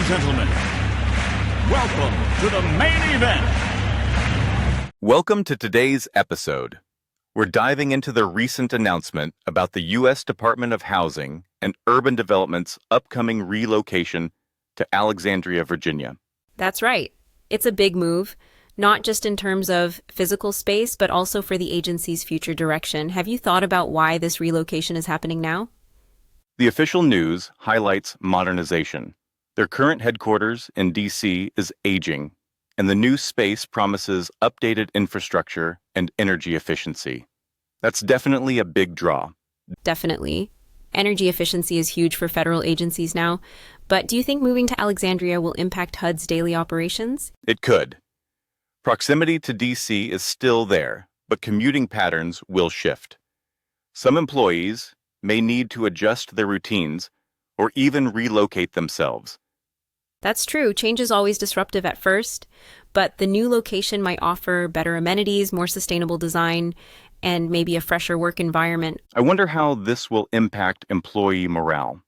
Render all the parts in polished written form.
and gentlemen, welcome to the main event. Welcome to today's episode. We're diving into the recent announcement about the U.S. Department of Housing and Urban Development's upcoming relocation to Alexandria, Virginia. That's right. It's a big move, not just in terms of physical space, but also for the agency's future direction. Have you thought about why this relocation is happening now? The official news highlights modernization. Their current headquarters in D.C. is aging, and the new space promises updated infrastructure and energy efficiency. That's definitely a big draw. Definitely. Energy efficiency is huge for federal agencies now, but do you think moving to Alexandria will impact HUD's daily operations? It could. Proximity to D.C. is still there, but commuting patterns will shift. Some employees may need to adjust their routines or even relocate themselves. That's true. Change is always disruptive at first, but the new location might offer better amenities, more sustainable design, and maybe a fresher work environment. I wonder how this will impact employee morale.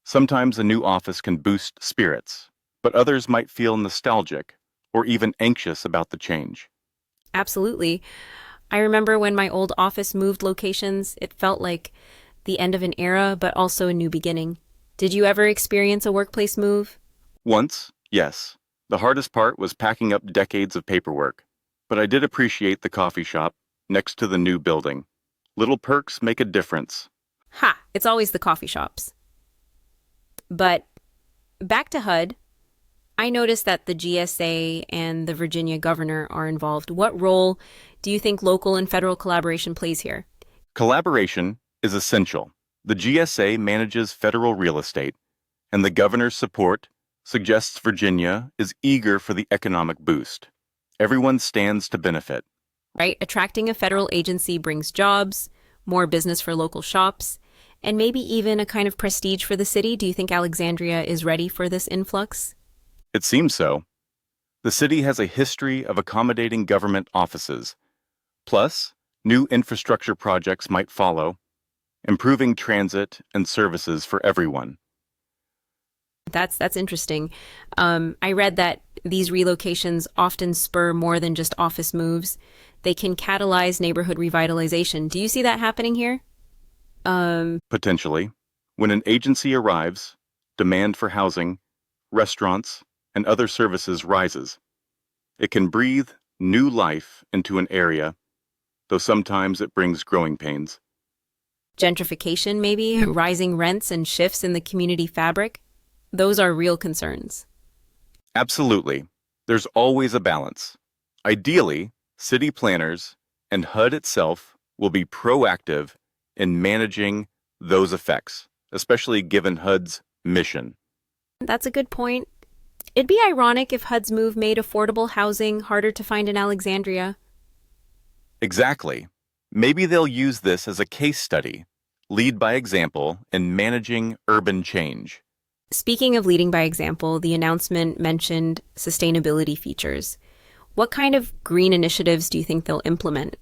Sometimes a new office can boost spirits, but others might feel nostalgic or even anxious about the change. Absolutely. I remember when my old office moved locations, it felt like the end of an era, but also a new beginning. Did you ever experience a workplace move? Once, yes. The hardest part was packing up decades of paperwork, but I did appreciate the coffee shop next to the new building. Little perks make a difference. Ha! It's always the coffee shops. But back to HUD, I noticed that the GSA and the Virginia governor are involved. What role do you think local and federal collaboration plays here? Collaboration is essential. The GSA manages federal real estate, and the governor's support suggests Virginia is eager for the economic boost. Everyone stands to benefit. Right? Attracting a federal agency brings jobs, more business for local shops, and maybe even a kind of prestige for the city. Do you think Alexandria is ready for this influx? It seems so. The city has a history of accommodating government offices. Plus, new infrastructure projects might follow, improving transit and services for everyone. That's interesting. I read that these relocations often spur more than just office moves. They can catalyze neighborhood revitalization. Do you see that happening here? Potentially. When an agency arrives, demand for housing, restaurants, and other services rises. It can breathe new life into an area, though sometimes it brings growing pains. Gentrification, maybe? Rising rents and shifts in the community fabric? Those are real concerns. Absolutely. There's always a balance. Ideally, city planners and HUD itself will be proactive in managing those effects, especially given HUD's mission. That's a good point. It'd be ironic if HUD's move made affordable housing harder to find in Alexandria. Exactly. Maybe they'll use this as a case study, lead by example in managing urban change. Speaking of leading by example, the announcement mentioned sustainability features. What kind of green initiatives do you think they'll implement?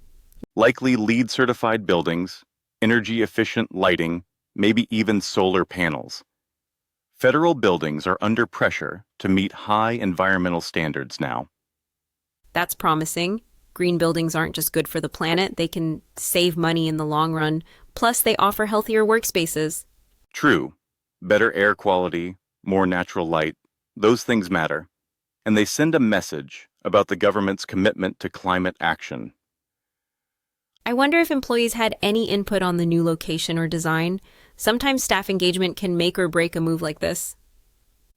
Likely LEED-certified buildings, energy-efficient lighting, maybe even solar panels. Federal buildings are under pressure to meet high environmental standards now. That's promising. Green buildings aren't just good for the planet, they can save money in the long run. Plus, they offer healthier workspaces. True. Better air quality, more natural light, those things matter. And they send a message about the government's commitment to climate action. I wonder if employees had any input on the new location or design. Sometimes staff engagement can make or break a move like this.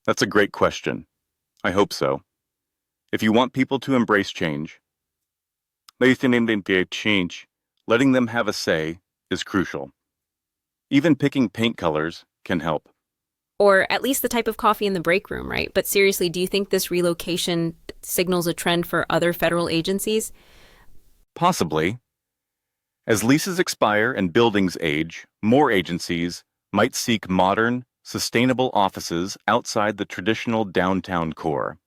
That's a great question. I hope so. If you want people to embrace change, letting them have a say is crucial. Even picking paint colors can help. Or at least the type of coffee in the break room, right? But seriously, do you think this relocation signals a trend for other federal agencies? Possibly. As leases expire and buildings age, more agencies might seek modern, sustainable offices outside the traditional downtown core.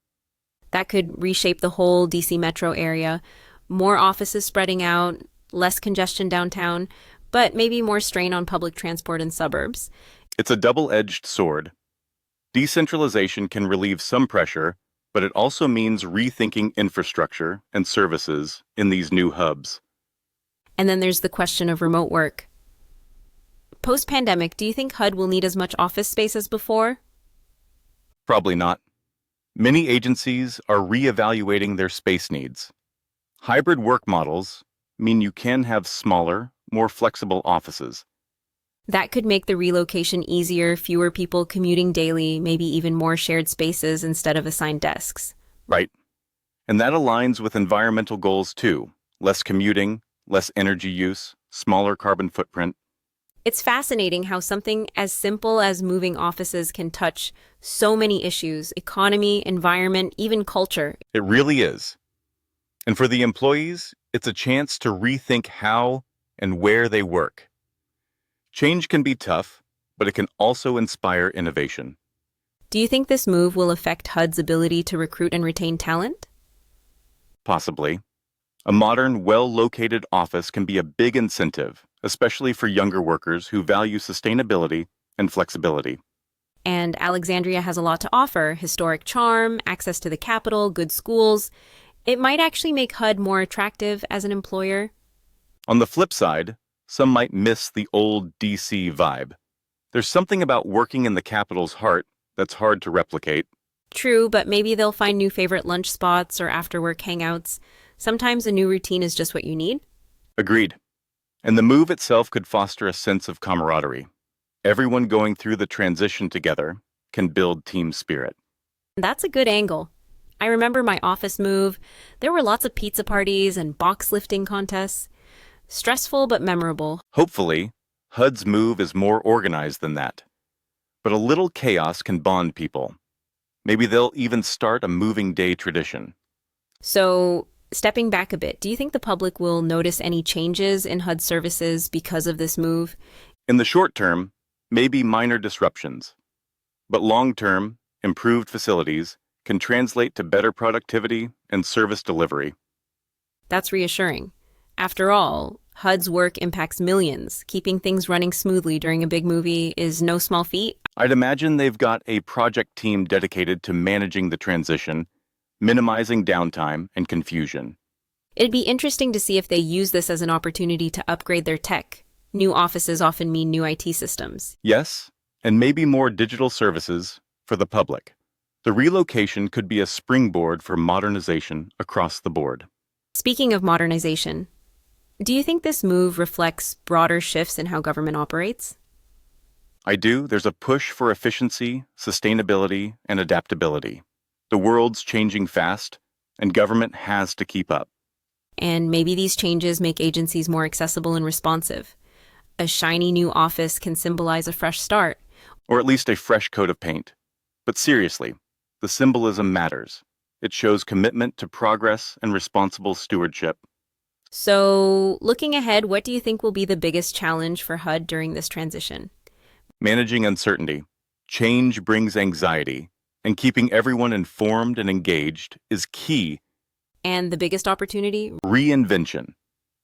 That could reshape the whole DC metro area. More offices spreading out, less congestion downtown, but maybe more strain on public transport in suburbs. It's a double-edged sword. Decentralization can relieve some pressure, but it also means rethinking infrastructure and services in these new hubs. And then there's the question of remote work. Post-pandemic, do you think HUD will need as much office space as before? Probably not. Many agencies are reevaluating their space needs. Hybrid work models mean you can have smaller, more flexible offices. That could make the relocation easier, fewer people commuting daily, maybe even more shared spaces instead of assigned desks. Right. And that aligns with environmental goals too. Less commuting, less energy use, smaller carbon footprint. It's fascinating how something as simple as moving offices can touch so many issues: economy, environment, even culture. It really is. And for the employees, it's a chance to rethink how and where they work. Change can be tough, but it can also inspire innovation. Do you think this move will affect HUD's ability to recruit and retain talent? Possibly. A modern, well-located office can be a big incentive, especially for younger workers who value sustainability and flexibility. And Alexandria has a lot to offer: historic charm, access to the capital, good schools. It might actually make HUD more attractive as an employer. On the flip side, some might miss the old DC vibe. There's something about working in the capital's heart that's hard to replicate. True, but maybe they'll find new favorite lunch spots or after-work hangouts. Sometimes a new routine is just what you need. Agreed. And the move itself could foster a sense of camaraderie. Everyone going through the transition together can build team spirit. That's a good angle. I remember my office move. There were lots of pizza parties and box lifting contests. Stressful but memorable. Hopefully, HUD's move is more organized than that. But a little chaos can bond people. Maybe they'll even start a moving day tradition. So, stepping back a bit, do you think the public will notice any changes in HUD services because of this move? In the short term, maybe minor disruptions. But long term, improved facilities can translate to better productivity and service delivery. That's reassuring. After all, HUD's work impacts millions. Keeping things running smoothly during a big movie is no small feat. I'd imagine they've got a project team dedicated to managing the transition, minimizing downtime and confusion. It'd be interesting to see if they use this as an opportunity to upgrade their tech. New offices often mean new IT systems. Yes, and maybe more digital services for the public. The relocation could be a springboard for modernization across the board. Speaking of modernization, do you think this move reflects broader shifts in how government operates? I do. There's a push for efficiency, sustainability, and adaptability. The world's changing fast, and government has to keep up. And maybe these changes make agencies more accessible and responsive. A shiny new office can symbolize a fresh start. Or at least a fresh coat of paint. But seriously, the symbolism matters. It shows commitment to progress and responsible stewardship. So, looking ahead, what do you think will be the biggest challenge for HUD during this transition? Managing uncertainty. Change brings anxiety, and keeping everyone informed and engaged is key. And the biggest opportunity? Reinvention.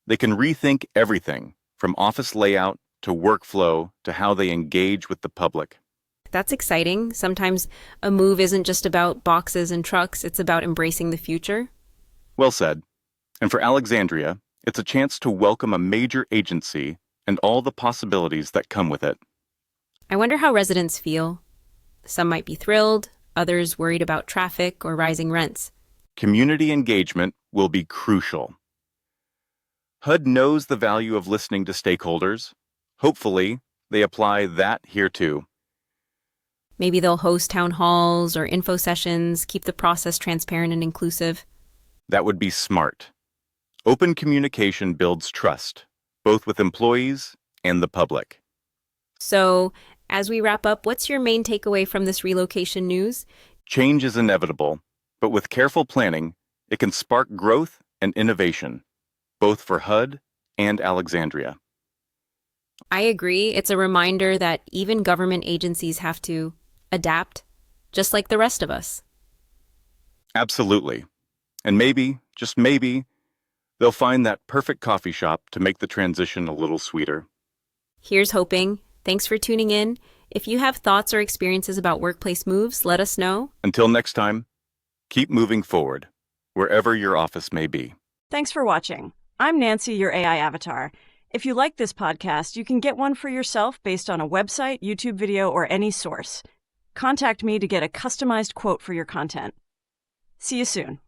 They can rethink everything, from office layout to workflow to how they engage with the public. That's exciting. Sometimes a move isn't just about boxes and trucks, it's about embracing the future. Well said. And for Alexandria, it's a chance to welcome a major agency and all the possibilities that come with it. I wonder how residents feel. Some might be thrilled, others worried about traffic or rising rents. Community engagement will be crucial. HUD knows the value of listening to stakeholders. Hopefully, they apply that here too. Maybe they'll host town halls or info sessions, keep the process transparent and inclusive. That would be smart. Open communication builds trust, both with employees and the public. So, as we wrap up, what's your main takeaway from this relocation news? Change is inevitable, but with careful planning, it can spark growth and innovation, both for HUD and Alexandria. I agree. It's a reminder that even government agencies have to adapt, just like the rest of us. Absolutely. And maybe, just maybe, they'll find that perfect coffee shop to make the transition a little sweeter. Here's hoping. Thanks for tuning in. If you have thoughts or experiences about workplace moves, let us know. Until next time, keep moving forward, wherever your office may be. Thanks for watching. I'm Nancy, your AI avatar. If you like this podcast, you can get one for yourself based on a website, YouTube video, or any source. Contact me to get a customized quote for your content. See you soon.